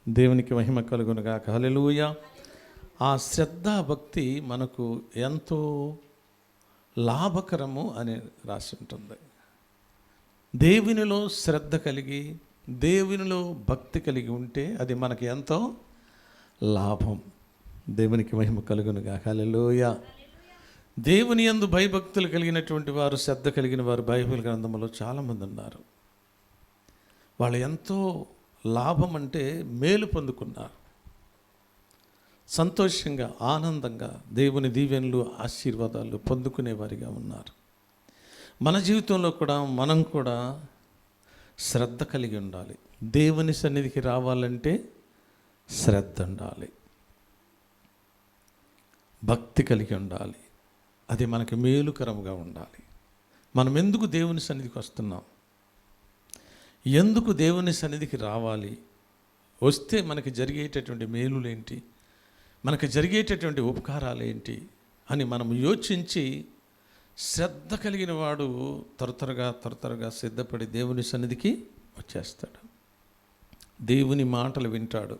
దేవునికి మహిమ కలుగునుగాక. హల్లెలూయా. ఆ శ్రద్ధ భక్తి మనకు ఎంతో లాభకరము అని రాసి ఉంటుంది. దేవునిలో శ్రద్ధ కలిగి దేవునిలో భక్తి కలిగి ఉంటే అది మనకి ఎంతో లాభం. దేవునికి మహిమ కలుగునుగాక. హల్లెలూయా. దేవుని యందు భయభక్తులు కలిగినటువంటి వారు, శ్రద్ధ కలిగిన వారు బైబిల్ గ్రంథంలో చాలామంది ఉన్నారు. వాళ్ళు ఎంతో లాభం అంటే మేలు పొందుకున్నారు. సంతోషంగా ఆనందంగా దేవుని దీవెనలు ఆశీర్వాదాలు పొందుకునేవారిగా ఉన్నారు. మన జీవితంలో కూడా మనం కూడా శ్రద్ధ కలిగి ఉండాలి. దేవుని సన్నిధికి రావాలంటే శ్రద్ధ ఉండాలి, భక్తి కలిగి ఉండాలి. అది మనకి మేలుకరంగా ఉండాలి. మనం ఎందుకు దేవుని సన్నిధికి వస్తున్నాం, ఎందుకు దేవుని సన్నిధికి రావాలి, వస్తే మనకి జరిగేటటువంటి మేలులేంటి, మనకు జరిగేటటువంటి ఉపకారాలు ఏంటి అని మనం యోచించి శ్రద్ధ కలిగిన వాడు త్వరగా సిద్ధపడి దేవుని సన్నిధికి వచ్చేస్తాడు. దేవుని మాటలు వింటాడు.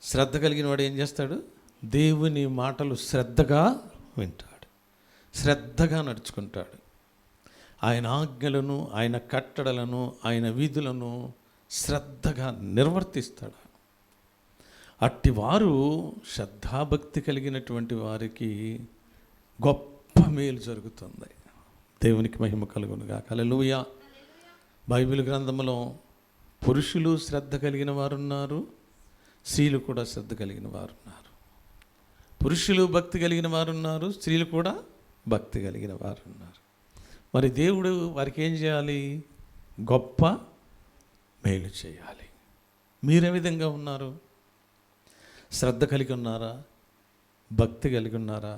శ్రద్ధ కలిగిన వాడు ఏం చేస్తాడు? దేవుని మాటలు శ్రద్ధగా వింటాడు, శ్రద్ధగా నడుచుకుంటాడు. ఆయన ఆజ్ఞలను, ఆయన కట్టడలను, ఆయన విధులను శ్రద్ధగా నిర్వర్తిస్తాడు. అట్టివారు శ్రద్ధాభక్తి కలిగినటువంటి వారికి గొప్ప మేలు జరుగుతుంది. దేవునికి మహిమ కలుగునుగాక. హల్లెలూయా. బైబిల్ గ్రంథంలో పురుషులు శ్రద్ధ కలిగిన వారు ఉన్నారు, స్త్రీలు కూడా శ్రద్ధ కలిగిన వారు ఉన్నారు. పురుషులు భక్తి కలిగిన వారు ఉన్నారు, స్త్రీలు కూడా భక్తి కలిగిన వారు ఉన్నారు. మరి దేవుడు వారికి ఏం చేయాలి? గొప్ప మేలు చేయాలి. మీరే విధంగా ఉన్నారు? శ్రద్ధ కలిగి ఉన్నారా? భక్తి కలిగి ఉన్నారా?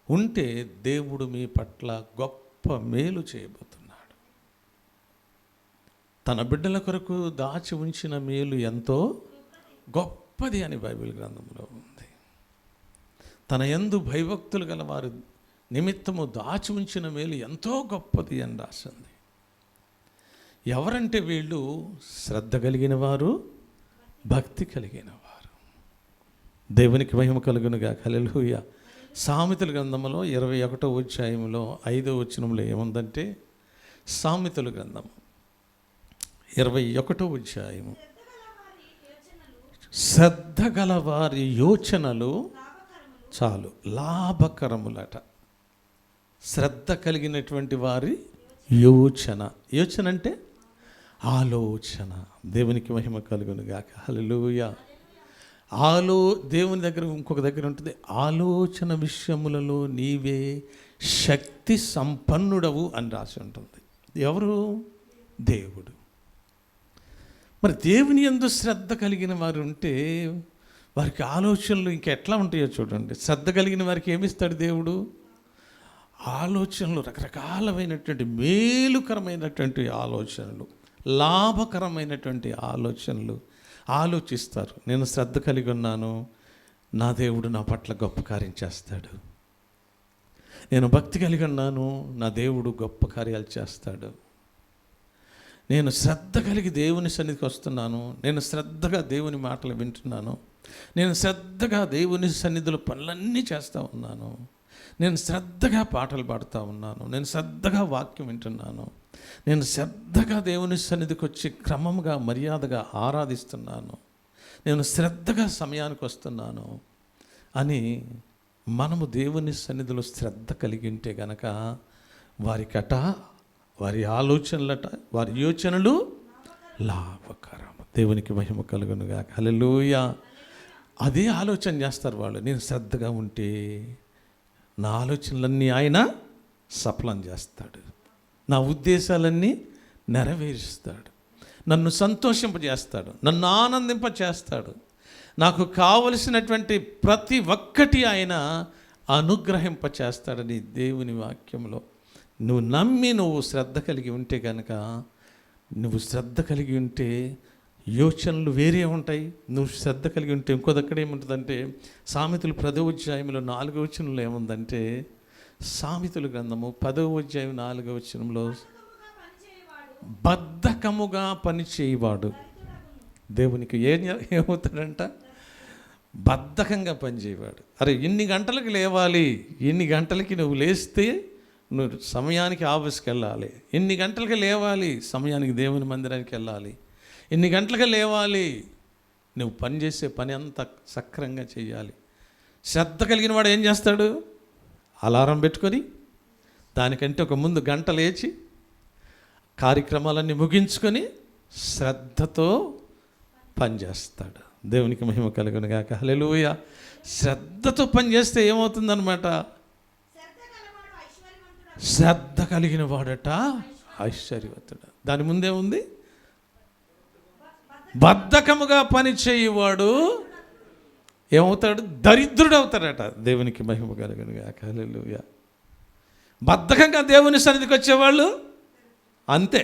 ఉంటే దేవుడు మీ పట్ల గొప్ప మేలు చేయబోతున్నాడు. తన బిడ్డల కొరకు దాచి ఉంచిన మేలు ఎంతో గొప్పది అని బైబిల్ గ్రంథంలో ఉంది. తన యందు భయభక్తులు గల వారు నిమిత్తము దాచి ఉంచిన మేలు ఎంతో గొప్పది అని రాసింది. ఎవరంటే వీళ్ళు శ్రద్ధ కలిగిన వారు, భక్తి కలిగిన వారు. దేవునికి మహిమ కలుగునుగాక. హల్లెలూయా. సామెతల గ్రంథంలో 21వ అధ్యాయంలో 5వ వచనంలో ఏముందంటే, సామెతల గ్రంథం 21వ అధ్యాయము, శ్రద్ధ గల వారి యోచనలు చాలు లాభకరములట. శ్రద్ధ కలిగినటువంటి వారి యోచన, యోచన అంటే ఆలోచన. దేవునికి మహిమ కలుగునుగాక. హల్లెలూయా. దేవుని దగ్గర ఇంకొక దగ్గర ఉంటుంది, ఆలోచన విషయములలో నీవే శక్తి సంపన్నుడవు అని రాసి ఉంటుంది. ఎవరు? దేవుడు. మరి దేవుని యందు శ్రద్ధ కలిగిన వారు ఉంటే వారికి ఆలోచనలు ఇంకెట్లా ఉంటాయో చూడండి. శ్రద్ధ కలిగిన వారికి ఏమిస్తాడు దేవుడు? ఆలోచనలు, రకరకాలమైనటువంటి మేలుకరమైనటువంటి ఆలోచనలు, లాభకరమైనటువంటి ఆలోచనలు ఆలోచిస్తారు. నేను శ్రద్ధ కలిగి ఉన్నాను, నా దేవుడు నా పట్ల గొప్ప కార్యం చేస్తాడు. నేను భక్తి కలిగి ఉన్నాను, నా దేవుడు గొప్ప కార్యాలు చేస్తాడు. నేను శ్రద్ధ కలిగి దేవుని సన్నిధికి వస్తున్నాను, నేను శ్రద్ధగా దేవుని మాటలు వింటున్నాను, నేను శ్రద్ధగా దేవుని సన్నిధిలో పనులన్నీ చేస్తూ ఉన్నాను, నేను శ్రద్ధగా పాటలు పాడుతూ ఉన్నాను, నేను శ్రద్ధగా వాక్యం వింటున్నాను, నేను శ్రద్ధగా దేవుని సన్నిధికి వచ్చి క్రమంగా మర్యాదగా ఆరాధిస్తున్నాను, నేను శ్రద్ధగా సమయానికి వస్తున్నాను అని మనము దేవుని సన్నిధిలో శ్రద్ధ కలిగి ఉంటే గనక వారికట, వారి ఆలోచనలట, వారి యోచనలు లాభకరం. దేవునికి మహిమ కలుగునుగాక. హల్లెలూయా. అదే ఆలోచన చేస్తారు వాళ్ళు. నేను శ్రద్ధగా ఉంటే నా ఆలోచనలన్నీ ఆయన సఫలం చేస్తాడు, నా ఉద్దేశాలన్నీ నెరవేరుస్తాడు, నన్ను సంతోషింపజేస్తాడు, నన్ను ఆనందింపచేస్తాడు, నాకు కావలసినటువంటి ప్రతి ఒక్కటి ఆయన అనుగ్రహింపచేస్తాడని దేవుని వాక్యంలో నువ్వు నమ్మి నువ్వు శ్రద్ధ కలిగి ఉంటే కనుక, నువ్వు శ్రద్ధ కలిగి ఉంటే యోచనలు వేరే ఉంటాయి. నువ్వు శ్రద్ధ కలిగి ఉంటే ఇంకో దగ్గర ఏముంటుందంటే, సామెతలు 10వ అధ్యాయంలో 4వ వచనంలో ఏముందంటే, సామెతల గ్రంథము 10వ అధ్యాయం 4వ వచనంలో, బద్ధకముగా పనిచేయవాడు దేవునికి ఏమవుతాడంట? బద్ధకంగా పనిచేయవాడు. అరే ఇన్ని గంటలకు లేవాలి, ఇన్ని గంటలకి నువ్వు లేస్తే నువ్వు సమయానికి ఆఫీస్కి వెళ్ళాలి, ఇన్ని గంటలకి లేవాలి, సమయానికి దేవుని మందిరానికి వెళ్ళాలి, ఇన్ని గంటలకి లేవాలి, నువ్వు పని చేసే పని అంతా సక్రంగా చేయాలి. శ్రద్ధ కలిగిన వాడు ఏం చేస్తాడు? అలారం పెట్టుకొని దానికంటే ఒక ముందు గంట లేచి కార్యక్రమాలన్నీ ముగించుకొని శ్రద్ధతో పనిచేస్తాడు. దేవునికి మహిమ కలుగును గాక. హల్లెలూయా. శ్రద్ధతో పనిచేస్తే ఏమవుతుందన్నమాట? శ్రద్ధ కలిగిన వాడట ఐశ్వర్యవంతుడు. దాని ముందే ఉంది, బద్ధకముగా పని చేయువాడు ఏమవుతాడు? దరిద్రుడు అవుతాడట. దేవునికి మహిమ కలుగును గాక. హల్లెలూయా. బద్ధకంగా దేవుని సన్నిధికి వచ్చేవాళ్ళు అంతే.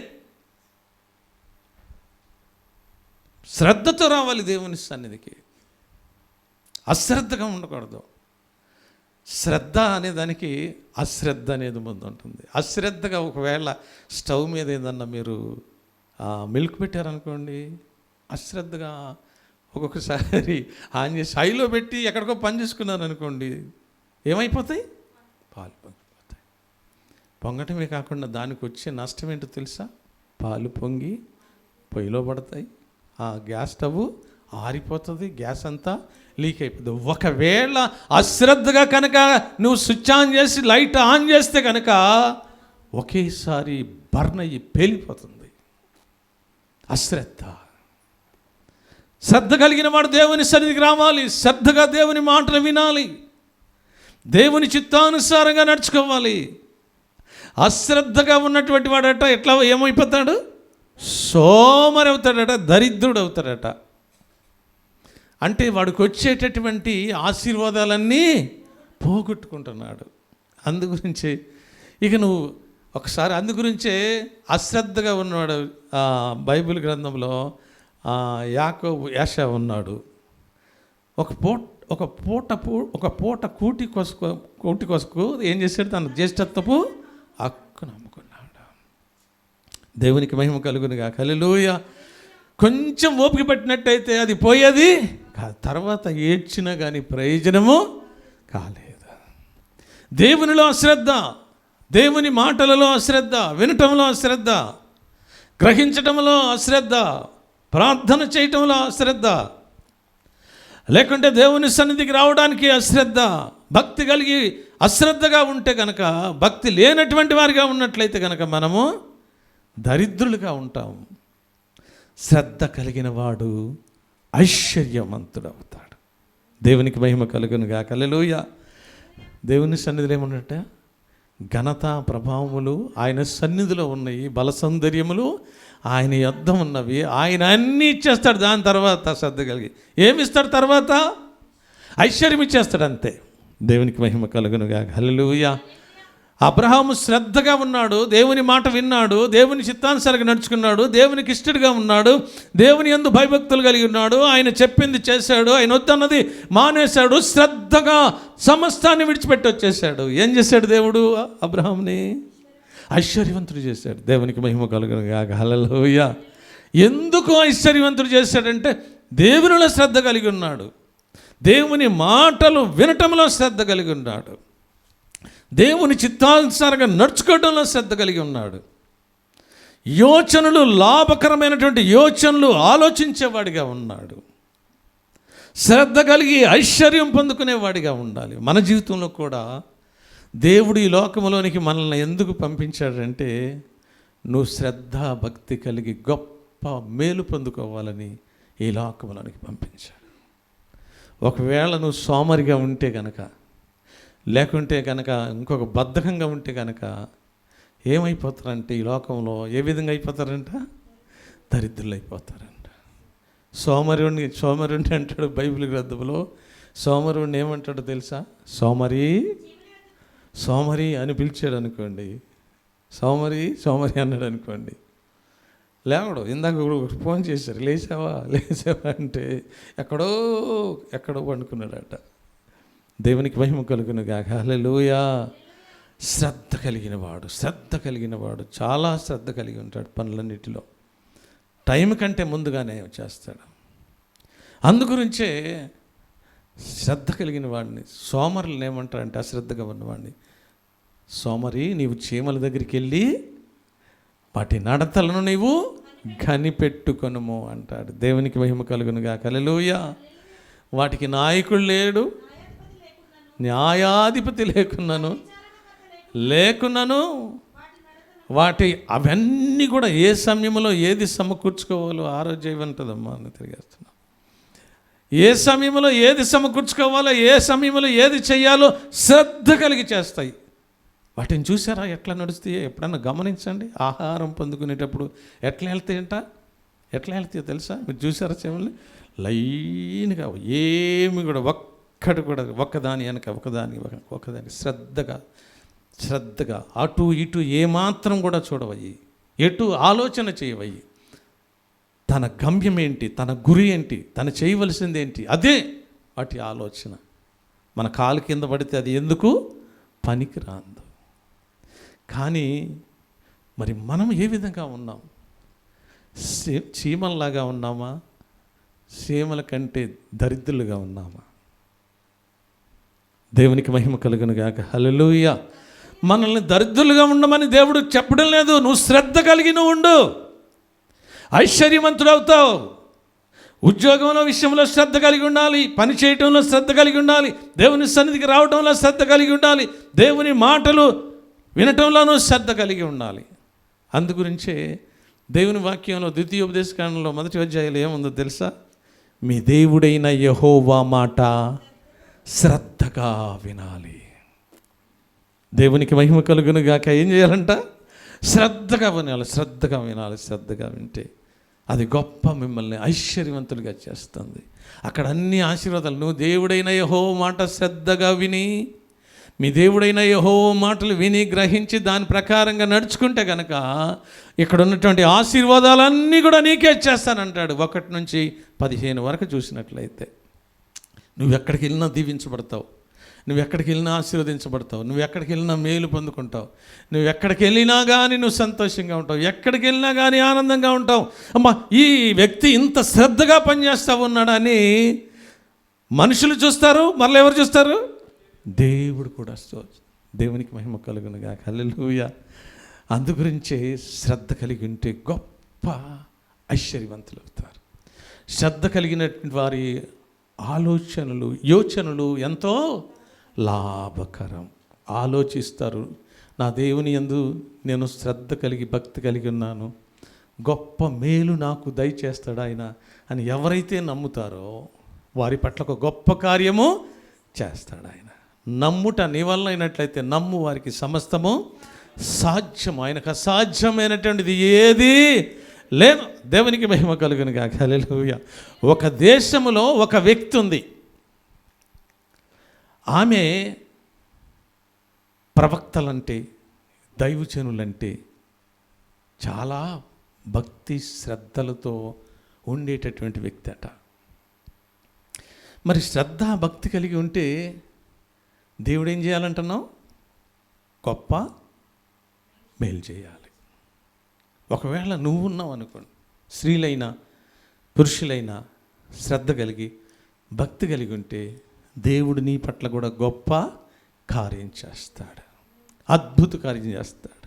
శ్రద్ధతో రావాలి దేవుని సన్నిధికి, అశ్రద్ధగా ఉండకూడదు. శ్రద్ధ అనే దానికి అశ్రద్ధ అనేది ముందు ఉంటుంది. అశ్రద్ధగా ఒకవేళ స్టవ్ మీద ఏదన్నా మీరు మిల్క్ పెట్టారనుకోండి, అశ్రద్ధగా ఒక్కొక్కసారి ఆన్ చేసి హైలో పెట్టి ఎక్కడికో పని చేసుకున్నారు అనుకోండి, ఏమైపోతాయి? పాలు పొంగిపోతాయి. పొంగటమే కాకుండా దానికి వచ్చే నష్టం ఏంటో తెలుసా? పాలు పొంగి పొయ్యిలో పడతాయి, ఆ గ్యాస్ స్టవ్ ఆరిపోతుంది, గ్యాస్ అంతా లీక్ అయిపోతుంది. ఒకవేళ అశ్రద్ధగా కనుక నువ్వు స్విచ్ ఆన్ చేసి లైట్ ఆన్ చేస్తే కనుక ఒకేసారి బర్న్ అయ్యి పేలిపోతుంది. అశ్రద్ధ. శ్రద్ధ కలిగిన వాడు దేవుని సన్నిధికి రావాలి, శ్రద్ధగా దేవుని మాటలు వినాలి, దేవుని చిత్తానుసారంగా నడుచుకోవాలి. అశ్రద్ధగా ఉన్నటువంటి వాడట ఎట్లా ఏమైపోతాడు? సోమరి అవుతాడట, దరిద్రుడు అవుతాడట. అంటే వాడికి వచ్చేటటువంటి ఆశీర్వాదాలన్నీ పోగొట్టుకుంటున్నాడు. అందుగురించి ఇక నువ్వు ఒకసారి అందుగురించే అశ్రద్ధగా ఉన్నాడు. బైబిల్ గ్రంథంలో యాకోబు యాషా ఉన్నాడు. ఒక పూట కూటి కొసుకు ఏం చేశాడు? తన జ్యేష్ఠత్వపు హక్కును నమ్ముకున్నాడు. దేవునికి మహిమ కలుగునుగా. హల్లెలూయా. కొంచెం ఓపిక పట్టినట్టయితే అది పోయేది తర్వాత ఏడ్చినా కానీ ప్రయోజనము కాలేదు. దేవునిలో అశ్రద్ధ, దేవుని మాటలలో అశ్రద్ధ, వినటంలో అశ్రద్ధ, గ్రహించటంలో అశ్రద్ధ, ప్రార్థన చేయటంలో అశ్రద్ధ, లేకుంటే దేవుని సన్నిధికి రావడానికి అశ్రద్ధ, భక్తి కలిగి అశ్రద్ధగా ఉంటే కనుక, భక్తి లేనటువంటి వారిగా ఉన్నట్లయితే కనుక మనము దరిద్రులుగా ఉంటాము. శ్రద్ధ కలిగిన వాడు ఐశ్వర్యవంతుడు అవుతాడు. దేవునికి మహిమ కలుగును గాక. హల్లెలూయా. దేవుని సన్నిధిలో ఏమన్నట్ట? ఘనత ప్రభావములు ఆయన సన్నిధిలో ఉన్నాయి, బల సౌందర్యములు ఆయన యొద్ద ఉన్నవి. ఆయన అన్నీ ఇచ్చేస్తాడు. దాని తర్వాత శ్రద్ధ కలిగి ఏమిస్తాడు? తర్వాత ఐశ్వర్యం ఇచ్చేస్తాడు, అంతే. దేవునికి మహిమ కలుగును గాక. హల్లెలూయా. అబ్రహాము శ్రద్ధగా ఉన్నాడు, దేవుని మాట విన్నాడు, దేవుని చిత్తానుసారంగా నడుచుకున్నాడు, దేవునికి ఇష్టడుగా ఉన్నాడు, దేవుని యందు భయభక్తులు కలిగి ఉన్నాడు, ఆయన చెప్పింది చేశాడు, ఆయన వద్దన్నది మానేశాడు, శ్రద్ధగా సమస్తాన్ని విడిచిపెట్టి వచ్చేసాడు. ఏం చేశాడు దేవుడు? అబ్రహాముని ఐశ్వర్యవంతుడు చేశాడు. దేవునికి మహిమ కలుగును గాక. హల్లెలూయా. ఎందుకు ఐశ్వర్యవంతుడు చేశాడంటే దేవునిలో శ్రద్ధ కలిగి ఉన్నాడు, దేవుని మాటలు వినటంలో శ్రద్ధ కలిగి ఉన్నాడు, దేవుని చిత్తానుసారంగా నడుచుకోవడంలో శ్రద్ధ కలిగి ఉన్నాడు, యోచనలు లాభకరమైనటువంటి యోచనలు ఆలోచించేవాడిగా ఉన్నాడు, శ్రద్ధ కలిగి ఐశ్వర్యం పొందుకునేవాడిగా ఉండాలి. మన జీవితంలో కూడా దేవుడు ఈ లోకంలోనికి మనల్ని ఎందుకు పంపించాడంటే నువ్వు శ్రద్ధ భక్తి కలిగి గొప్ప మేలు పొందుకోవాలని ఈ లోకంలోనికి పంపించాడు. ఒకవేళ నువ్వు సోమరిగా ఉంటే కనుక, లేకుంటే కనుక ఇంకొక బద్ధకంగా ఉంటే కనుక ఏమైపోతారంటే ఈ లోకంలో ఏ విధంగా అయిపోతారంట? దరిద్రులు అయిపోతారంట. సోమరుణ్ణి అంటాడు బైబిల్ గ్రంథంలో. సోమరుణ్ణి ఏమంటాడో తెలుసా? సోమరి అని పిలిచాడు అనుకోండి, సోమరి అన్నాడు అనుకోండి, లేవడు. ఇందాక ఫోన్ చేశారు, లేచావా అంటే ఎక్కడో పండుకున్నాడట. దేవునికి మహిమ కలుగును గాక. హల్లెలూయా. శ్రద్ధ కలిగిన వాడు చాలా శ్రద్ధ కలిగి ఉంటాడు. పనులన్నిటిలో టైం కంటే ముందుగానే చేస్తాడు. అందుగురించే శ్రద్ధ కలిగిన వాడిని సోమరులను ఏమంటారంటే అశ్రద్ధగా ఉన్నవాడిని, సోమరి నీవు చీమల దగ్గరికి వెళ్ళి వాటి నడతలను నీవు కనిపెట్టుకొనుము అంటాడు. దేవునికి మహిమ కలుగునుగా. హల్లెలూయా. వాటికి నాయకుడు లేడు, న్యాయాధిపతి లేకున్నాను వాటి అవన్నీ కూడా ఏ సమయంలో ఏది సమకూర్చుకోవాలో ఆరోగ్యం ఉంటుందమ్మా అని తిరిగేస్తున్నాం. ఏ సమయంలో ఏది సమకూర్చుకోవాలో, ఏ సమయంలో ఏది చేయాలో శ్రద్ధ కలిగి చేస్తాయి. వాటిని చూసారా ఎట్లా నడుస్తాయో ఎప్పుడన్నా గమనించండి. ఆహారం పొందుకునేటప్పుడు ఎట్లా వెళ్తాయో తెలుసా? మీరు చూసారా చీమల్ని? లైన్గా ఏమి కూడా ఒక్కటి కూడా ఒకదాని వెనక ఒకదాని శ్రద్ధగా అటు ఇటు ఏమాత్రం కూడా చూడవయ్యి, ఎటు ఆలోచన చేయవయ్యి. తన గమ్యం ఏంటి, తన గురి ఏంటి, తను చేయవలసింది ఏంటి, అదే వాటి ఆలోచన. మన కాలు కింద పడితే అది ఎందుకు పనికి రాదు. కానీ మరి మనం ఏ విధంగా ఉన్నాం? చీమల్లాగా ఉన్నామా? చీమల కంటే దరిద్రులుగా ఉన్నామా? దేవునికి మహిమ కలుగును గాక. హల్లెలూయా. మనల్ని దరిద్రులుగా ఉండమని దేవుడు చెప్పడం లేదు. నువ్వు శ్రద్ధ కలిగి నువ్వు ఉండు, ఐశ్వర్యవంతుడు అవుతావు. ఉద్యోగంలో విషయంలో శ్రద్ధ కలిగి ఉండాలి, పని చేయటంలో శ్రద్ధ కలిగి ఉండాలి, దేవుని సన్నిధికి రావడంలో శ్రద్ధ కలిగి ఉండాలి, దేవుని మాటలు వినటంలోనూ శ్రద్ధ కలిగి ఉండాలి. అందుగురించే దేవుని వాక్యంలో ద్వితీయోపదేశకాండంలో 1వ అధ్యాయంలో ఏముందో తెలుసా? మీ దేవుడైన యెహోవా మాట శ్రద్ధగా వినాలి. దేవునికి మహిమ కలుగును గాక. ఏం చేయాలంట? శ్రద్ధగా వినాలి. శ్రద్ధగా వింటే అది గొప్ప మిమ్మల్ని ఐశ్వర్యవంతులుగా చేస్తుంది. అక్కడ అన్ని ఆశీర్వాదాలు. నువ్వు దేవుడైన యెహోవా మాట శ్రద్ధగా విని, మీ దేవుడైన యెహోవా మాటలు విని గ్రహించి దాని ప్రకారంగా నడుచుకుంటే కనుక ఇక్కడ ఉన్నటువంటి ఆశీర్వాదాలన్నీ కూడా నీకే చేస్తానంటాడు. 1 నుంచి 15 వరకు చూసినట్లయితే నువ్వు ఎక్కడికి వెళ్ళినా దీవించబడతావు, నువ్వు ఎక్కడికి వెళ్ళినా ఆశీర్వదించబడతావు, నువ్వు ఎక్కడికి వెళ్ళినా మేలు పొందుకుంటావు, నువ్వు ఎక్కడికి వెళ్ళినా కానీ నువ్వు సంతోషంగా ఉంటావు, ఎక్కడికి వెళ్ళినా కానీ ఆనందంగా ఉంటావు. అమ్మా, ఈ వ్యక్తి ఇంత శ్రద్ధగా పనిచేస్తూ ఉన్నాడని మనుషులు చూస్తారు. మరలా ఎవరు చూస్తారు? దేవుడు కూడా. దేవునికి మహిమ కలుగునుగా. హల్లెలూయా. అందుగురించే శ్రద్ధ కలిగి ఉంటే గొప్ప ఐశ్వర్యవంతులు అవుతారు. శ్రద్ధ కలిగినటువంటి వారి యోచనలు ఎంతో లాభకరం. ఆలోచిస్తారు, నా దేవుని యందు నేను శ్రద్ధ కలిగి భక్తి కలిగి ఉన్నాను, గొప్ప మేలు నాకు దయచేస్తాడు ఆయన అని ఎవరైతే నమ్ముతారో వారి పట్ల ఒక గొప్ప కార్యము చేస్తాడు ఆయన. నమ్ముట నీ వల్ల అయినట్లయితే నమ్ము వారికి సమస్తము సాధ్యం. ఆయనకు అసాధ్యమైనటువంటిది ఏది లేదు. దేవునికి మహిమ కలుగును గాక. హల్లెలూయా. ఒక దేశంలో ఒక వ్యక్తి ఉంది. ఆమె ప్రవక్తలంటే, దైవజనులంటే చాలా భక్తి శ్రద్ధలతో ఉండేటటువంటి వ్యక్తి అట. మరి శ్రద్ధ భక్తి కలిగి ఉంటే దేవుడు ఏం చేయాలంటున్నావు? గొప్ప మేలు చేయాలి. ఒకవేళ నువ్వు ఉన్నావు అనుకోండి, స్త్రీలైనా పురుషులైనా శ్రద్ధ కలిగి భక్తి కలిగి ఉంటే దేవుడు నీ పట్ల కూడా గొప్ప కార్యం చేస్తాడు, అద్భుత కార్యం చేస్తాడు,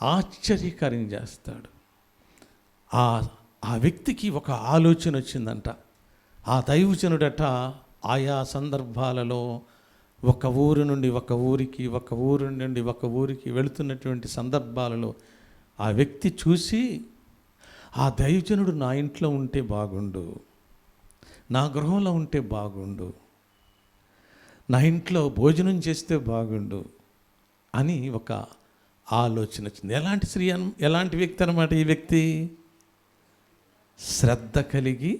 ఆశ్చర్యకార్యం చేస్తాడు. ఆ వ్యక్తికి ఒక ఆలోచన వచ్చిందంట. ఆ దైవజనుడట ఆయా సందర్భాలలో ఒక ఊరు నుండి ఒక ఊరికి, ఒక ఊరు నుండి ఒక ఊరికి వెళుతున్నటువంటి సందర్భాలలో ఆ వ్యక్తి చూసి, ఆ దైవజనుడు నా ఇంట్లో ఉంటే బాగుండు, నా గృహంలో ఉంటే బాగుండు, నా ఇంట్లో భోజనం చేస్తే బాగుండు అని ఒక ఆలోచన వచ్చింది. ఎలాంటి వ్యక్తి అన్నమాట ఈ వ్యక్తి? శ్రద్ధ కలిగి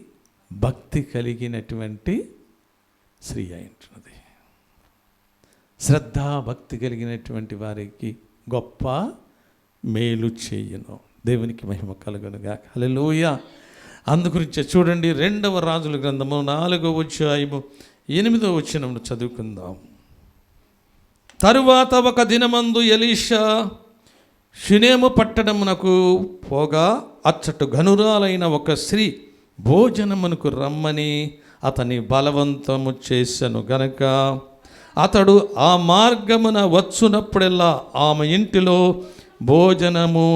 భక్తి కలిగినటువంటి స్త్రీ అయింటున్నది. శ్రద్ధ భక్తి కలిగినటువంటి వారికి గొప్ప మేలు చేయను. దేవునికి మహిమ కలుగునుగా. హల్లెలూయా. అందుగురించే చూడండి, 2వ రాజుల గ్రంథము 4వ అధ్యాయము 8వ వచనమును చదువుకుందాం. తరువాత ఒక దినమందు ఎలీషా షునేము పట్టణమునకు పోగా అచ్చట గనురాలైన ఒక స్త్రీ భోజనమునకు రమ్మని అతని బలవంతము చేసెను గనక అతడు ఆ మార్గమున వచ్చునప్పుడెల్లా ఆమె ఇంటిలో భోజనము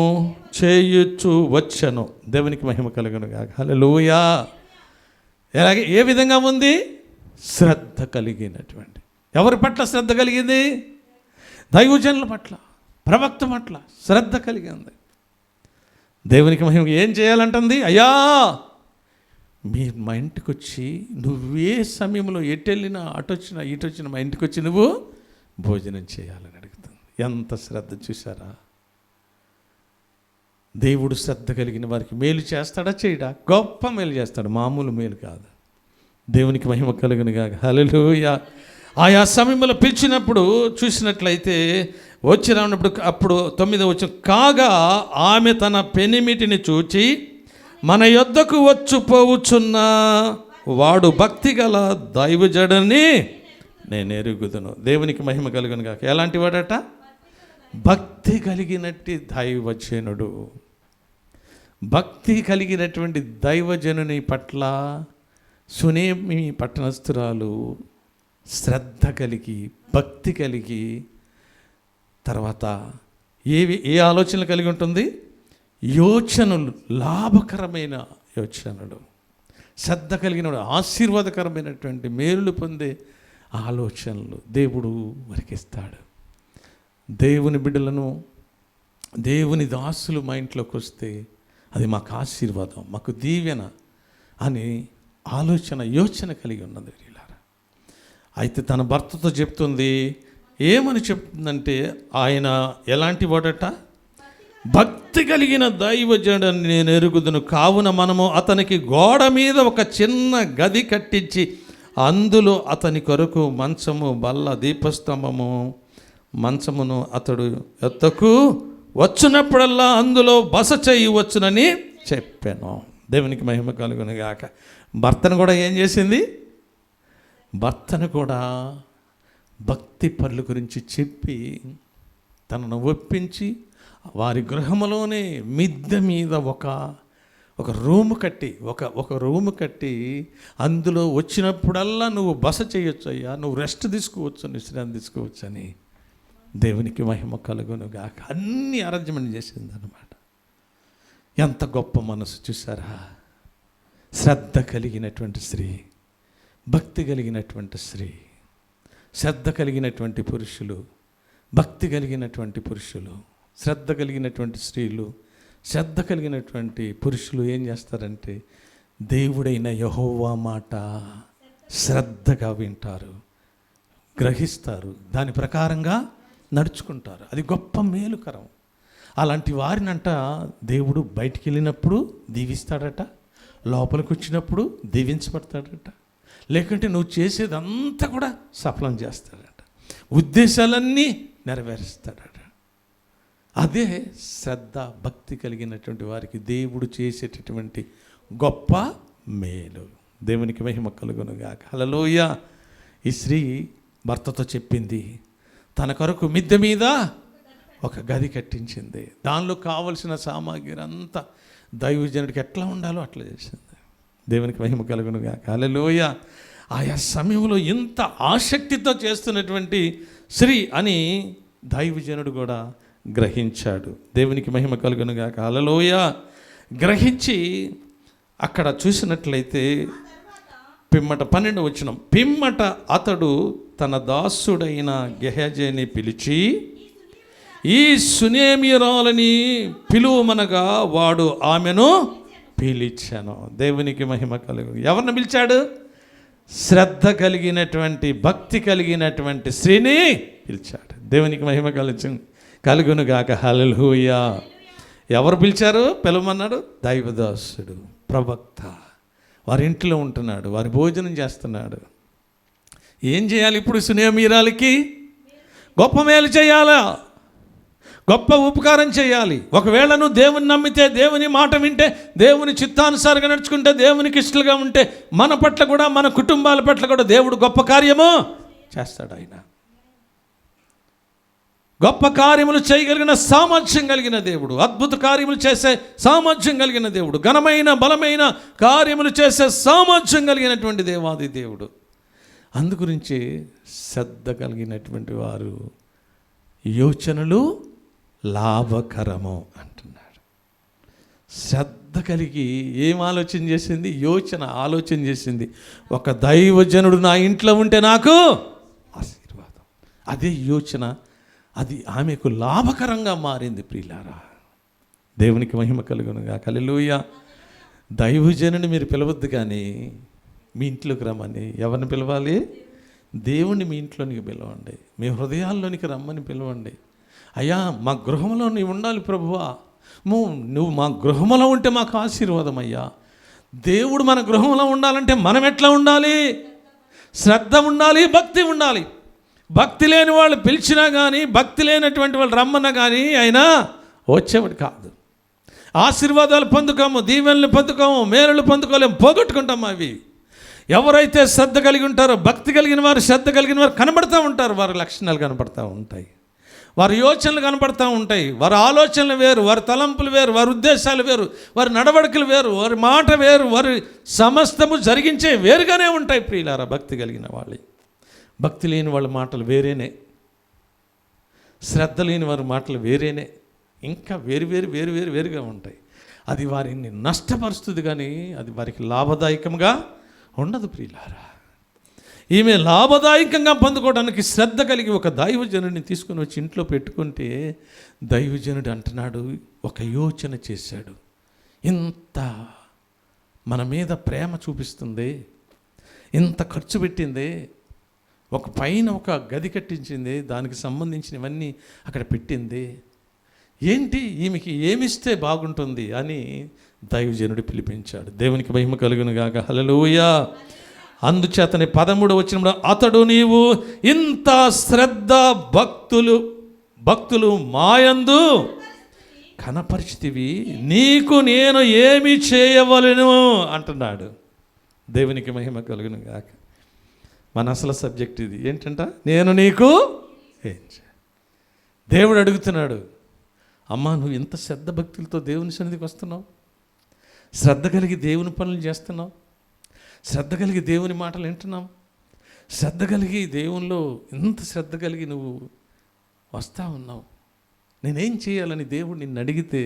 చేయుచు వచ్చెను. దేవునికి మహిమ కలుగును గాక. హల్లెలూయా. ఎలాగే ఏ విధంగా ఉంది? శ్రద్ధ కలిగినటువంటి. ఎవరి పట్ల శ్రద్ధ కలిగింది? దైవజనుల పట్ల, ప్రవక్త పట్ల శ్రద్ధ కలిగి ఉంది. దేవునికి మహిమ. ఏం చేయాలంటుంది? అయ్యా మీరు మా ఇంటికి వచ్చి నువ్వే సమయంలో ఎటెళ్ళినా అటొచ్చినా ఇటొచ్చినా మా ఇంటికి వచ్చి నువ్వు భోజనం చేయాలని అడుగుతుంది. ఎంత శ్రద్ధ చూసారా? దేవుడు శ్రద్ధ కలిగిన వారికి మేలు చేస్తాడా చేయడా? గొప్ప మేలు చేస్తాడు, మామూలు మేలు కాదు. దేవునికి మహిమ కలుగును గాక. హల్లెలూయా. ఆయా సమయంలో పిలిచినప్పుడు చూసినట్లయితే వచ్చి రానప్పుడు అప్పుడు 9వ వచనం, కాగా ఆమె తన పెనిమిటిని చూచి మన యొద్దకు వచ్చిపోవుచున్న వాడు భక్తి గల దైవజనుడని నేను ఎరుగుదును. దేవునికి మహిమ కలుగును గాక. ఎలాంటి వాడట? భక్తి కలిగినట్టి దైవజనుడు. భక్తి కలిగినటువంటి దైవజనుని పట్ల సునేమి పట్టణస్థురాలు శ్రద్ధ కలిగి, భక్తి కలిగి, తర్వాత ఏ ఆలోచనలు కలిగి ఉంటుంది? యోచనలు, లాభకరమైన యోచనలు. శ్రద్ధ కలిగిన ఆశీర్వాదకరమైనటువంటి మేలులు పొందే ఆలోచనలు దేవుడు వరికిస్తాడు. దేవుని బిడ్డలను, దేవుని దాసులు మా ఇంట్లోకి వస్తే అది మాకు ఆశీర్వాదం, మాకు దీవెన అని యోచన కలిగి ఉన్నది. అయితే తన భర్తతో చెప్తుంది. ఏమని చెప్తుందంటే, ఆయన ఎలాంటి వాడట? భక్తి కలిగిన దైవజనుడని నేను ఎరుగుదును. కావున మనము అతనికి గోడ మీద ఒక చిన్న గది కట్టించి అందులో అతని కొరకు మంచము, బల్ల, దీపస్తంభము, మంచమును అతడు ఎత్తకు వచ్చినప్పుడల్లా అందులో బస చేయవచ్చునని చెప్పాను. దేవునికి మహిమ కలుగును గాక. భర్తను కూడా ఏం చేసింది? భర్తను కూడా భక్తి పనుల గురించి చెప్పి తనను ఒప్పించి వారి గృహంలోనే మిద్దె మీద ఒక రూము కట్టి ఒక రూము కట్టి అందులో వచ్చినప్పుడల్లా నువ్వు బస చేయొచ్చు అయ్యా, నువ్వు రెస్ట్ తీసుకోవచ్చు, విశ్రాంతి తీసుకోవచ్చు అని దేవునికి మహిమ కలుగును గాక. అన్ని అరేంజ్మెంట్ చేసింది అన్నమాట. ఎంత గొప్ప మనసు చూసారా? శ్రద్ధ కలిగినటువంటి స్త్రీ, భక్తి కలిగినటువంటి స్త్రీ, శ్రద్ధ కలిగినటువంటి పురుషులు, భక్తి కలిగినటువంటి పురుషులు, శ్రద్ధ కలిగినటువంటి స్త్రీలు, శ్రద్ధ కలిగినటువంటి పురుషులు ఏం చేస్తారంటే దేవుడైన యెహోవా మాట శ్రద్ధగా వింటారు, గ్రహిస్తారు, దాని ప్రకారంగా నడుచుకుంటారు. అది గొప్ప మేలుకరం. అలాంటి వారినంట దేవుడు బయటికి వెళ్ళినప్పుడు దీవిస్తాడట, లోపలికి వచ్చినప్పుడు దీవించబడతాడట. లేకుంటే నువ్వు చేసేదంతా కూడా సఫలం చేస్తాడట, ఉద్దేశాలన్నీ నెరవేరుస్తాడట. అదే శ్రద్ధ, భక్తి కలిగినటువంటి వారికి దేవుడు చేసేటటువంటి గొప్ప మేలు. దేవునికి మహిమ కలుగును గాక. హల్లెలూయా. ఈ స్త్రీ భర్తతో చెప్పింది, తన కొరకు మిద్దె మీద ఒక గది కట్టించింది. దానిలో కావలసిన సామాగ్రి అంతా దైవజనుడికి ఎట్లా ఉండాలో అట్లా చేసింది. దేవునికి మహిమ కలుగును గాక. హల్లెలూయా. ఆయా సమయంలో ఇంత ఆసక్తితో చేస్తున్నటువంటి స్త్రీ అని దైవజనుడు కూడా గ్రహించాడు. దేవునికి మహిమ కలుగును గాక. హల్లెలూయా. గ్రహించి అక్కడ చూసినట్లయితే పిమ్మట 12వ వచనం, పిమ్మట అతడు తన దాసుడైన గెహజీని పిలిచి ఈ సునేమియురాలని పిలువమనగా వాడు ఆమెను పిలిచాను. దేవునికి మహిమ కలుగు. ఎవరిని పిలిచాడు? శ్రద్ధ కలిగినటువంటి, భక్తి కలిగినటువంటి స్త్రీని పిలిచాడు. దేవునికి మహిమ కలుగును గాక. హల్లెలూయా. ఎవరు పిలిచారు? పిలవమన్నాడు. దైవదాసుడు, ప్రవక్త వారి ఇంట్లో ఉంటున్నాడు, వారి భోజనం చేస్తున్నాడు. ఏం చేయాలి ఇప్పుడు? సునేమియురాలికి గొప్ప మేలు చేయాలా, గొప్ప ఉపకారం చేయాలి. ఒకవేళ నువ్వు దేవుని నమ్మితే, దేవుని మాట వింటే, దేవుని చిత్తానుసారంగా నడుచుకుంటే, దేవునికి ఇష్టలుగా ఉంటే, మన పట్ల కూడా, మన కుటుంబాల పట్ల కూడా దేవుడు గొప్ప కార్యము చేస్తాడు. ఆయన గొప్ప కార్యములు చేయగలిగిన సామర్థ్యం కలిగిన దేవుడు, అద్భుత కార్యములు చేసే సామర్థ్యం కలిగిన దేవుడు, ఘనమైన బలమైన కార్యములు చేసే సామర్థ్యం కలిగినటువంటి దేవాది దేవుడు. అందుగురించి శ్రద్ధ కలిగినటువంటి వారు యోచనలు లాభకరము అంటున్నాడు. శ్రద్ధ కలిగి ఏం ఆలోచన చేసింది? ఆలోచన చేసింది. ఒక దైవజనుడు నా ఇంట్లో ఉంటే నాకు ఆశీర్వాదం. అదే యోచన, అది ఆమెకు లాభకరంగా మారింది. ప్రియులారా, దేవునికి మహిమ కలుగునుగాక. హల్లెలూయా. దైవజనుని మీరు పిలవద్దు, కానీ మీ ఇంట్లోకి రమ్మని ఎవరిని పిలవాలి? దేవుణ్ణి మీ ఇంట్లోనికి పిలవండి, మీ హృదయాల్లోనికి రమ్మని పిలవండి. అయ్యా, మా గృహంలో నీవు ఉండాలి ప్రభువా, నువ్వు మా గృహంలో ఉంటే మాకు ఆశీర్వాదం అయ్యా. దేవుడు మన గృహంలో ఉండాలంటే మనం ఎట్లా ఉండాలి? శ్రద్ధ ఉండాలి, భక్తి ఉండాలి. భక్తి లేని వాళ్ళు పిలిచినా కానీ, భక్తి లేనటువంటి వాళ్ళు రమ్మన్నా కానీ ఆయన వచ్చేవాడు కాదు. ఆశీర్వాదాలు పొందుకోము, దీవెనలు పొందుకోము, మేలులు పొందుకోలేము, పోగొట్టుకుంటాము. అవి ఎవరైతే శ్రద్ధ కలిగి ఉంటారో, భక్తి కలిగిన వారు, శ్రద్ధ కలిగిన వారు కనబడుతూ ఉంటారు. వారి లక్షణాలు కనపడుతూ ఉంటాయి, వారి యోచనలు కనపడుతూ ఉంటాయి. వారి ఆలోచనలు వేరు, వారి తలంపులు వేరు, వారి ఉద్దేశాలు వేరు, వారి నడవడికలు వేరు, వారి మాట వేరు, వారి సమస్తము జరిగించే వేరుగానే ఉంటాయి. ప్రియులారా, భక్తి కలిగిన వాళ్ళు. భక్తి లేని వాళ్ళ మాటలు వేరేనే, శ్రద్ధ లేని వారి మాటలు వేరేనే, ఇంకా వేరుగా ఉంటాయి. అది వారిని నష్టపరుస్తుంది, కానీ అది వారికి లాభదాయకంగా ఉండదు. ప్రియులారా, ఈమె లాభదాయకంగా పొందుకోవడానికి శ్రద్ధ కలిగి ఒక దైవజనుడిని తీసుకుని వచ్చి ఇంట్లో పెట్టుకుంటే, దైవజనుడు అంటున్నాడు, ఒక యోచన చేశాడు. ఇంత మన మీద ప్రేమ చూపిస్తుంది, ఇంత ఖర్చు పెట్టింది, ఒక పైన ఒక గది కట్టించింది, దానికి సంబంధించినవన్నీ అక్కడ పెట్టింది, ఏంటి ఈమెకి ఏమిస్తే బాగుంటుంది అని దైవజనుడు పిలిపించాడు. దేవునికి మహిమ కలుగునుగాక. హల్లెలూయా. అందుచేతనే 13వ వచనంలో, అతడు నీవు ఇంత శ్రద్ధ భక్తులు మాయందు కనపరిచితివి, నీకు నేను ఏమి చేయవలెను అంటున్నాడు. దేవునికి మహిమ కలుగునుగాక. మన అసలు సబ్జెక్ట్ ఇది ఏంటంట, నేను నీకు ఏం చేయాలి. దేవుడు అడుగుతున్నాడు, అమ్మా నువ్వు ఇంత శ్రద్ధ భక్తులతో దేవుని సన్నిధికి వస్తున్నావు, శ్రద్ధ కలిగి దేవుని పనులు చేస్తున్నావు, శ్రద్ధ కలిగి దేవుని మాటలు వింటున్నావు, శ్రద్ధ కలిగి దేవునిలో ఇంత శ్రద్ధ కలిగి నువ్వు వస్తూ ఉన్నావు, నేనేం చేయాలని దేవుడు నిన్ను అడిగితే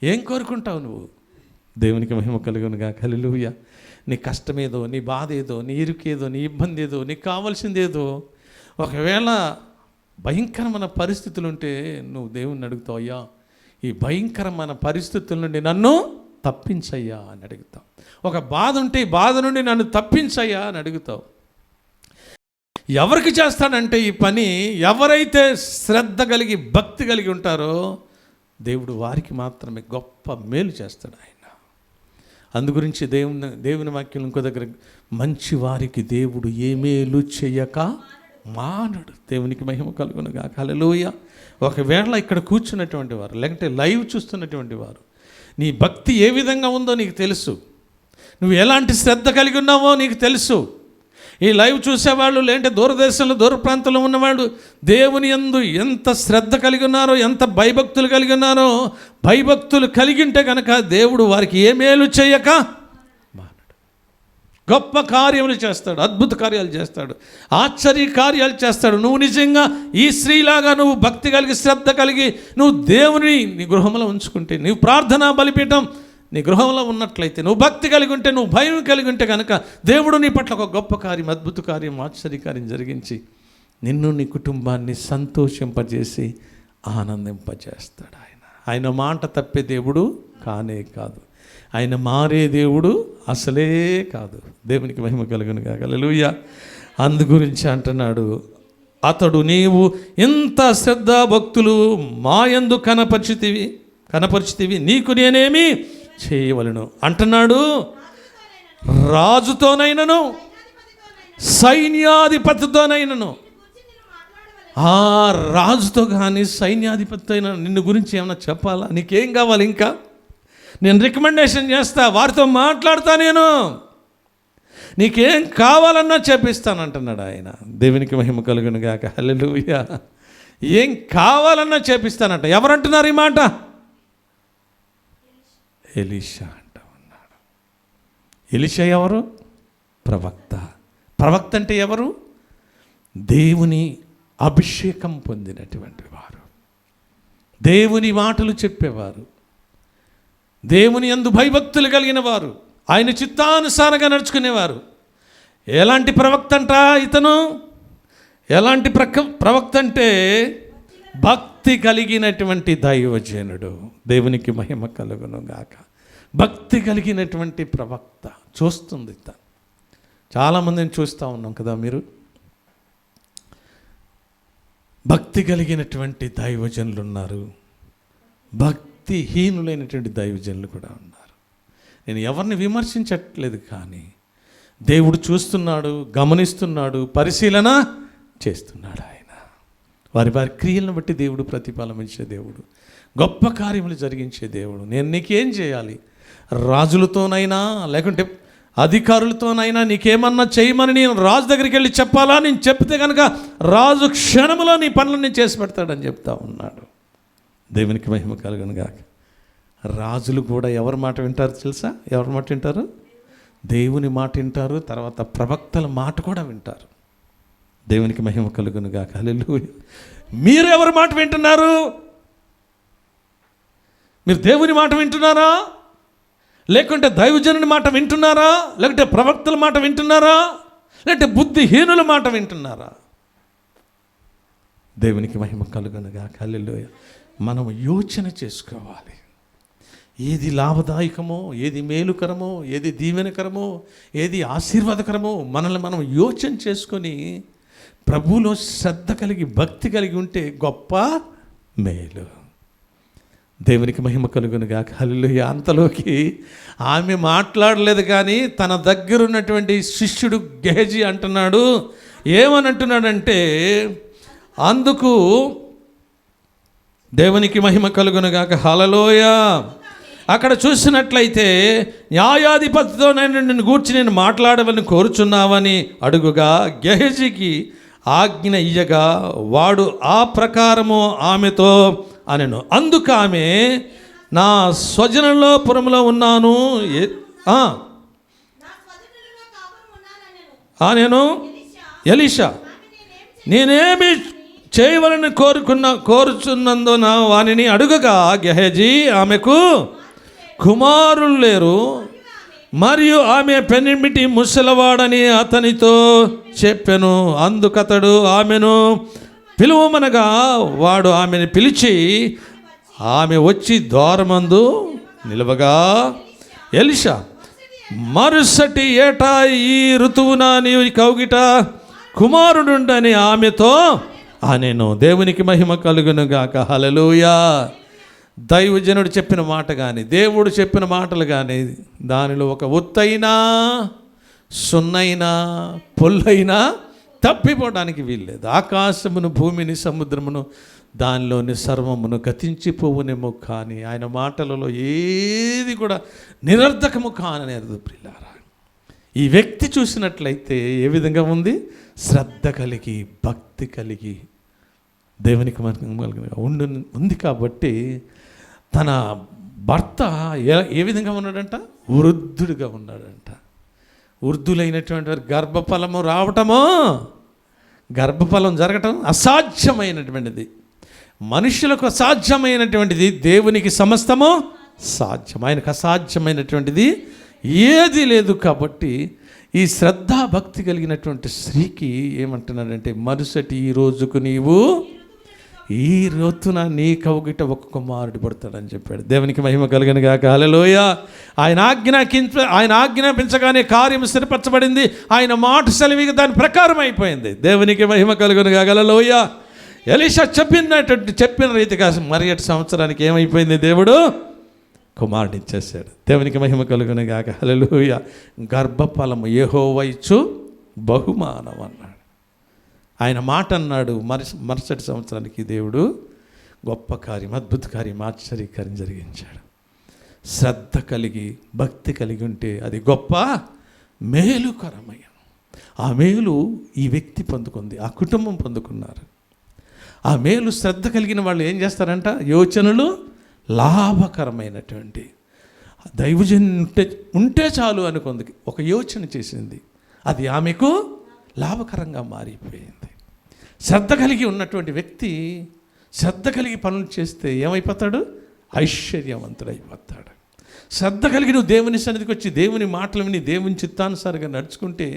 ఏం కోరుకుంటావు నువ్వు? దేవునికి మహిమ కలుగునుగాక. హల్లెలూయా. నీ కష్టమేదో, నీ బాధ ఏదో, నీ ఇరుకేదో, నీ ఇబ్బంది ఏదో, నీకు కావాల్సిందేదో, ఒకవేళ భయంకరమైన పరిస్థితులు ఉంటే నువ్వు దేవుణ్ణి అడుగుతావు, అయ్యా ఈ భయంకరమైన పరిస్థితుల నుండి నన్ను తప్పించయ్యా అని అడుగుతావు. ఒక బాధ ఉంటే ఈ బాధ నుండి నన్ను తప్పించయ్యా అని అడుగుతావు. ఎవరికి చేస్తాడంటే ఈ పని, ఎవరైతే శ్రద్ధ కలిగి భక్తి కలిగి ఉంటారో దేవుడు వారికి మాత్రమే గొప్ప మేలు చేస్తాడు ఆయన. అందుగురించి దేవుని వాక్యం ఇంకో దగ్గర, మంచి వారికి దేవుడు ఏ మేలు చేయక మానడు. దేవునికి మహిమ కలుగునుగాక. హల్లెలూయా. ఒకవేళ ఇక్కడ కూర్చున్నటువంటి వారు, లేకపోతే లైవ్ చూస్తున్నటువంటి వారు, నీ భక్తి ఏ విధంగా ఉందో నీకు తెలుసు, నువ్వు ఎలాంటి శ్రద్ధ కలిగి ఉన్నావో నీకు తెలుసు. ఈ లైవ్ చూసేవాళ్ళు, లేదంటే దూరదేశంలో దూర ప్రాంతంలో ఉన్నవాళ్ళు దేవుని యందు ఎంత శ్రద్ధ కలిగి ఉన్నారో, ఎంత భయభక్తులు కలిగి ఉన్నారో, భయభక్తులు కలిగి ఉంటే కనుక దేవుడు వారికి ఏ మేలు చేయక మానడు. గొప్ప కార్యములు చేస్తాడు, అద్భుత కార్యాలు చేస్తాడు, ఆశ్చర్య కార్యాలు చేస్తాడు. నువ్వు నిజంగా ఈ స్త్రీలాగా నువ్వు భక్తి కలిగి శ్రద్ధ కలిగి నువ్వు దేవుని నీ గృహంలో ఉంచుకుంటే, నీవు ప్రార్థనా బలిపీఠం నీ గృహంలో ఉన్నట్లయితే, నువ్వు భక్తి కలిగి ఉంటే, నువ్వు భయం కలిగి ఉంటే కనుక దేవుడు నీ పట్ల ఒక గొప్ప కార్యం, అద్భుత కార్యం, ఆశ్చర్యకార్యం జరిగించి నిన్ను నీ కుటుంబాన్ని సంతోషింపజేసి ఆనందింపజేస్తాడు. ఆయన మాట తప్పే దేవుడు కానే కాదు, ఆయన మారే దేవుడు అసలే కాదు. దేవునికి మహిమ కలుగునుగాక. హల్లెలూయా. అందు గురించి అంటున్నాడు, అతడు నీవు ఇంత శ్రద్ధ భక్తులు మాయందు కనపరిచితివి, నీకు నేనేమి చేయవలను అంటున్నాడు. రాజుతోనైనను సైన్యాధిపతితోనైనను, ఆ రాజుతో కానీ సైన్యాధిపతితో అయినా నిన్ను గురించి ఏమైనా చెప్పాలా? నీకేం కావాలి? ఇంకా నేను రికమెండేషన్ చేస్తా, వారితో మాట్లాడతా, నేను నీకేం కావాలన్నా చెప్పిస్తానంటున్నాడు ఆయన. దేవునికి మహిమ కలుగునుగాక. హల్లెలూయా. ఏం కావాలన్నా చేపిస్తానంట. ఎవరంటున్నారు ఈ మాట? ఎలీషా అంట ఉన్నాడు. ఎలీషా ఎవరు? ప్రవక్త. ప్రవక్త అంటే ఎవరు? దేవుని అభిషేకం పొందినటువంటి వారు, దేవుని మాటలు చెప్పేవారు, దేవుని యందు భయభక్తులు కలిగిన వారు, ఆయన చిత్తానుసారంగా నడుచుకునేవారు. ఎలాంటి ప్రవక్త అంట ఇతను? ఎలాంటి ప్రవక్త అంటే భక్తి కలిగినటువంటి దైవజనుడు. దేవునికి మహిమ కలుగును గాక. భక్తి కలిగినటువంటి ప్రవక్త. చూస్తుంది తను. చాలామందిని చూస్తూ ఉన్నాం కదా మీరు. భక్తి కలిగినటువంటి దైవజనులు ఉన్నారు, భక్తిహీనులైనటువంటి దైవజనులు కూడా ఉన్నారు. నేను ఎవరిని విమర్శించట్లేదు, కానీ దేవుడు చూస్తున్నాడు, గమనిస్తున్నాడు, పరిశీలన చేస్తున్నాడు. ఆయన వారి వారి క్రియలను బట్టి దేవుడు ప్రతిఫలం ఇచ్చే దేవుడు, గొప్ప కార్యములు జరిగించే దేవుడు. నేను నీకేం చేయాలి? రాజులతోనైనా లేకుంటే అధికారులతోనైనా నీకేమన్నా చేయమని నేను రాజు దగ్గరికి వెళ్ళి చెప్పాలా? నేను చెప్తే కనుక రాజు క్షణంలో నీ పనులన్నీ చేసి పెడతాడని చెప్తా ఉన్నాడు. దేవునికి మహిమ కలుగును గాక. రాజులు కూడా ఎవరి మాట వింటారు తెలుసా? ఎవరి మాట వింటారు? దేవుని మాట వింటారు, తర్వాత ప్రవక్తల మాట కూడా వింటారు. దేవునికి మహిమ కలుగును గాక. హల్లెలూయా. మీరు ఎవరి మాట వింటున్నారు? మీరు దేవుని మాట వింటున్నారా? లేకుంటే దైవజనుని మాట వింటున్నారా? లేకుంటే ప్రవక్తల మాట వింటున్నారా? లేకుంటే బుద్ధిహీనుల మాట వింటున్నారా? దేవునికి మహిమ కలుగును గాక. హల్లెలూయా. మనం యోచన చేసుకోవాలి. ఏది లాభదాయకమో, ఏది మేలుకరమో, ఏది దీవెనకరమో, ఏది ఆశీర్వాదకరమో మనల్ని మనం యోచన చేసుకొని ప్రభువులో శ్రద్ధ కలిగి భక్తి కలిగి ఉంటే గొప్ప మేలు. దేవునికి మహిమ కలుగును గాక. హల్లెలూయా. అంతలోకి ఆమె మాట్లాడలేదు, కానీ తన దగ్గర ఉన్నటువంటి శిష్యుడు గెహజీ అంటున్నాడు. ఏమని అంటున్నాడంటే, అందుకు దేవునికి మహిమ కలుగును గాక. హల్లెలూయా. అక్కడ చూసినట్లయితే న్యాయాధిపతితో నిన్ను గూర్చి నేను మాట్లాడవని కోరుచున్నావని అడుగుగా గెహజీకి ఆజ్ఞ ఇయ్యగా వాడు ఆ ప్రకారము ఆమెతో అనెను. అందుకు ఆమె, నా స్వజనంలో పురములో ఉన్నాను. నేను ఎలీషా నేనేమి చేయవలని కోరుచున్నందున వానిని అడుగగా గెహజీ ఆమెకు కుమారులు లేరు, మరియు ఆమె పెనిమిటి ముసలవాడని అతనితో చెప్పెను. అందుకతడు ఆమెను పిలువమనగా వాడు ఆమెను పిలిచి ఆమె వచ్చి ద్వారమందు నిలవగా ఎలీషా, మరుసటి ఏటా ఈ ఋతువున నీవు కౌగిట కుమారుడుండని ఆమెతో అనెను. దేవునికి మహిమ కలుగును గాక. హల్లెలూయా. దైవజనుడు చెప్పిన మాట కానీ, దేవుడు చెప్పిన మాటలు కానీ దానిలో ఒక ఒత్తైనా సున్నైనా పొల్లైనా తప్పిపోవడానికి వీల్లేదు. ఆకాశమును భూమిని సముద్రమును దానిలోని సర్వమును గతించిపోవునేమో, కానీ ఆయన మాటలలో ఏది కూడా నిరర్ధకము కాననేది. ప్రియులారా, ఈ వ్యక్తి చూసినట్లయితే ఏ విధంగా ఉంది? శ్రద్ధ కలిగి భక్తి కలిగి దేవునికి ఉంది. కాబట్టి తన భర్త ఏ విధంగా ఉన్నాడంట? వృద్ధుడిగా ఉన్నాడంట. వృద్ధులైనటువంటి వారు గర్భఫలము రావటమో, గర్భఫలం జరగటం అసాధ్యమైనటువంటిది. మనుషులకు అసాధ్యమైనటువంటిది, దేవునికి సమస్తము సాధ్యం. ఆయనకు అసాధ్యమైనటువంటిది ఏది లేదు. కాబట్టి ఈ శ్రద్ధా భక్తి కలిగినటువంటి స్త్రీకి ఏమంటున్నాడంటే, మరుసటి ఈ రోజుకు నీవు ఈ రోజున నీ కౌగిట ఒక కుమారుడు పడతాడని చెప్పాడు. దేవునికి మహిమ కలుగును గాక. హల్లెలూయా. ఆయన ఆజ్ఞాపించగానే కార్యం స్థిరపరచబడింది. ఆయన మాట సెలవిగా దాని ప్రకారం అయిపోయింది. దేవునికి మహిమ కలుగును గాక. హల్లెలూయా. ఎలీషా చెప్పిన రీతిగా మరి సంవత్సరానికి ఏమైపోయింది? దేవుడు కుమారుడు ఇచ్చేసాడు. దేవునికి మహిమ కలుగును గాక. హల్లెలూయా. గర్భఫలము యెహోవా ఇచ్చు బహుమానం అన్నాడు. ఆయన మాట అన్నాడు. మరుసటి సంవత్సరానికి దేవుడు గొప్ప కార్యం, అద్భుత కార్యం, ఆశ్చర్యకార్యం జరిగించాడు. శ్రద్ధ కలిగి భక్తి కలిగి ఉంటే అది గొప్ప మేలుకరమైన. ఆ మేలు ఈ వ్యక్తి పొందుకుంది, ఆ కుటుంబం పొందుకున్నారు. ఆ మేలు శ్రద్ధ కలిగిన వాళ్ళు ఏం చేస్తారంట? యోచనలు లాభకరమైనటువంటి దైవజన్ ఉంటే చాలు అనుకుంది. ఒక యోచన చేసింది, అది ఆమెకు లాభకరంగా మారిపోయింది. శ్రద్ధ కలిగి ఉన్నటువంటి వ్యక్తి శ్రద్ధ కలిగి పనులు చేస్తే ఏమైపోతాడు? ఐశ్వర్యవంతుడైపోతాడు. శ్రద్ధ కలిగి నువ్వు దేవుని సన్నిధికి వచ్చి దేవుని మాటలు విని దేవుని చిత్తానుసారంగా నడుచుకుంటే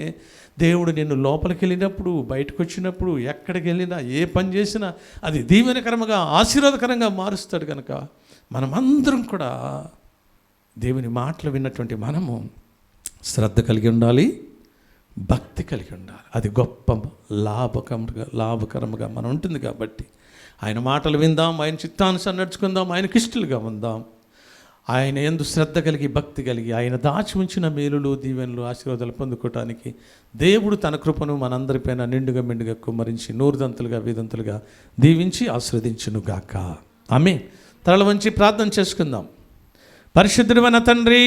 దేవుడు నిన్ను లోపలికి వెళ్ళినప్పుడు, బయటకు వచ్చినప్పుడు, ఎక్కడికి వెళ్ళినా, ఏ పని చేసినా అది దీవెనకరంగా ఆశీర్వాదకరంగా మారుస్తాడు. కనుక మనమందరం కూడా దేవుని మాటలు విన్నటువంటి మనము శ్రద్ధ కలిగి ఉండాలి, భక్తి కలిగి ఉండాలి. అది గొప్ప లాభకరంగా మనం ఉంటుంది. కాబట్టి ఆయన మాటలు విందాం, ఆయన చిత్తానుసారం నడుచుకుందాం, ఆయనకి ఇష్టలుగా ఉందాం. ఆయన యందు శ్రద్ధ కలిగి భక్తి కలిగి ఆయన దాచి ఉంచిన మేలులు, దీవెనలు, ఆశీర్వాదాలు పొందుకోవటానికి దేవుడు తన కృపను మనందరిపైన నిండుగా మెండుగా కుమ్మరించి నూరుదంతులుగా వీదంతులుగా దీవించి ఆశీర్వదించునుగాక. ఆమేన్. తల వంచి ప్రార్థన చేసుకుందాం. పరిశుద్ధుడైన తండ్రి,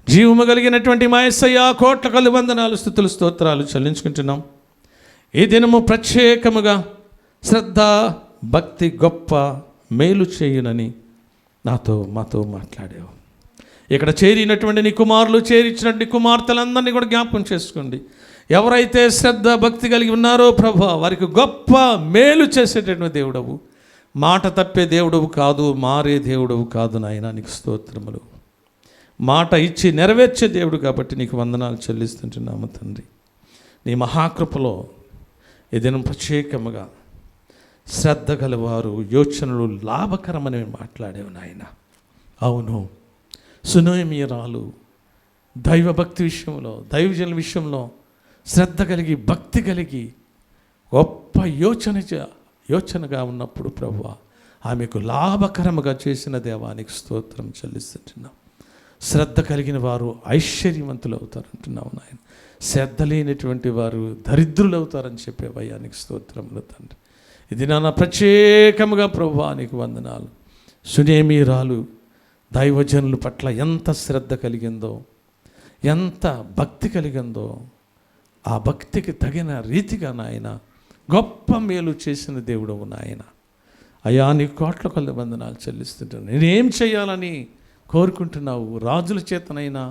జీవము కలిగినటువంటి మా యేసయ్య, కోట్ల కొలది వందనాలు, స్తుతులు, స్తోత్రాలు చెల్లించుకుంటున్నాం. ఈ దినము ప్రత్యేకముగా శ్రద్ధ భక్తి గొప్ప మేలు చేయునని మాతో మాట్లాడావు. ఇక్కడ చేరినటువంటి నీ కుమారులు, చేరించినటువంటి కుమార్తెలందరినీ కూడా జ్ఞాపకం చేసుకోండి. ఎవరైతే శ్రద్ధ భక్తి కలిగి ఉన్నారో ప్రభువా, వారికి గొప్ప మేలు చేసేటటువంటి దేవుడవు, మాట తప్పే దేవుడవు కాదు, మారే దేవుడవు కాదు నాయన. నీకు స్తోత్రములు. మాట ఇచ్చి నెరవేర్చే దేవుడు కాబట్టి నీకు వందనాలు చెల్లిస్తుంటున్నాము తండ్రి. నీ మహాకృపలో ఏదైనా ప్రత్యేకముగా శ్రద్ధ గలవారు యోచనలు లాభకరమని మాట్లాడేవు నాయన. అవును, సునోమియరాలు దైవభక్తి విషయంలో, దైవజనుల విషయంలో శ్రద్ధ కలిగి భక్తి కలిగి గొప్ప యోచనగా ఉన్నప్పుడు ప్రభువా, ఆమెకు లాభకరముగా చేసిన దేవానికి స్తోత్రం చెల్లిస్తుంటున్నాం. శ్రద్ధ కలిగిన వారు ఐశ్వర్యవంతులు అవుతారంటున్నావు నాయన. శ్రద్ధ లేనటువంటి వారు దరిద్రులు అవుతారని చెప్పే వయానికి స్తోత్రములు తండ్రి. ఇది నా ప్రత్యేకముగా ప్రభువా నీకు వందనాలు. సునేమిరాలు దైవజనుల పట్ల ఎంత శ్రద్ధ కలిగిందో, ఎంత భక్తి కలిగిందో, ఆ భక్తికి తగిన రీతిగా నాయన గొప్ప మేలు చేసిన దేవుడవు నాయన. అయా నీ కోట్ల కొలది వందనాలు చెల్లిస్తుంటాను. నేనేం చేయాలని కోరుకుంటున్నావు? రాజుల చేతనైనా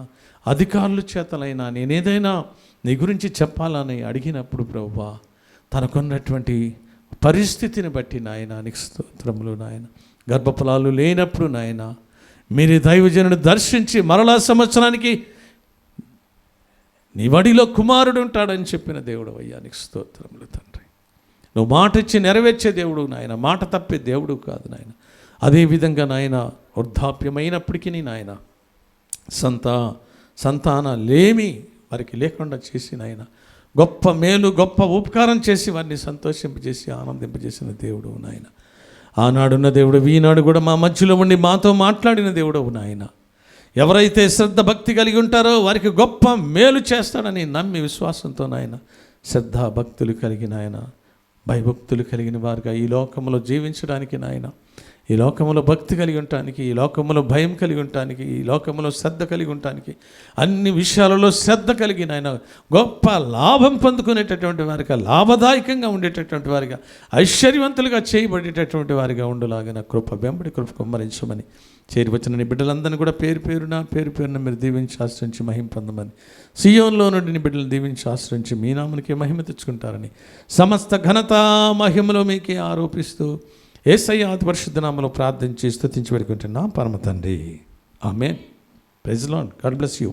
అధికారుల చేతనైనా నేనేదైనా నీ గురించి చెప్పాలని అడిగినప్పుడు ప్రభువా, తనకున్నటువంటి పరిస్థితిని బట్టి నాయన నీకు స్తోత్రములు నాయన. గర్భఫలాలు లేనప్పుడు నాయన మీరు దైవజనుడు దర్శించి మరలా సంవత్సరానికి నీ వడిలో కుమారుడు ఉంటాడని చెప్పిన దేవుడు అయ్యా నీకు స్తోత్రములు తండ్రి. నువ్వు మాట ఇచ్చి నెరవేర్చే దేవుడు నాయన, మాట తప్పే దేవుడు కాదు నాయన. అదేవిధంగా నాయన వృద్ధాప్యమైనప్పటికీ నాయన సంతాన లేమి వారికి లేకుండా చేసి నాయన గొప్ప మేలు గొప్ప ఉపకారం చేసి వారిని సంతోషింపజేసి ఆనందింపజేసిన దేవుడు నాయన. ఆనాడున్న దేవుడు ఈనాడు కూడా మా మధ్యలో ఉండి మాతో మాట్లాడిన దేవుడవు నాయన. ఎవరైతే శ్రద్ధ భక్తి కలిగి ఉంటారో వారికి గొప్ప మేలు చేస్తాడని నమ్మి విశ్వాసంతో నాయన శ్రద్ధ భక్తులు కలిగిన ఆయన, భయభక్తులు కలిగిన వారుగా ఈ లోకంలో జీవించడానికి నాయన, ఈ లోకంలో భక్తి కలిగి ఉండటానికి, ఈ లోకంలో భయం కలిగి ఉండటానికి, ఈ లోకంలో శ్రద్ధ కలిగి ఉండటానికి, అన్ని విషయాలలో శ్రద్ధ కలిగిన ఆయన గొప్ప లాభం పొందుకునేటటువంటి వారిగా, లాభదాయకంగా ఉండేటటువంటి వారిగా, ఐశ్వర్యవంతులుగా చేయబడేటటువంటి వారిగా ఉండులాగిన కృప వెంబడి కృప కుమ్మరించమని చేరి వచ్చిన నీ బిడ్డలందరినీ కూడా పేరు పేరున మీరు దీవించి ఆశ్రయించి మహిమ పొందమని, సియోన్లో నుండి నీ బిడ్డలు దీవించి ఆశ్రయించి మీ నామనికే మహిమ తెచ్చుకుంటారని, సమస్త ఘనత మహిమలో మీకే ఆరోపిస్తూ యేసయ్య అతి పరిశుద్ధ నామములో ప్రార్థించి స్తుతించి పెడుకుంటున్నాం పరమ తండ్రి. Amen. Praise the Lord. God bless you.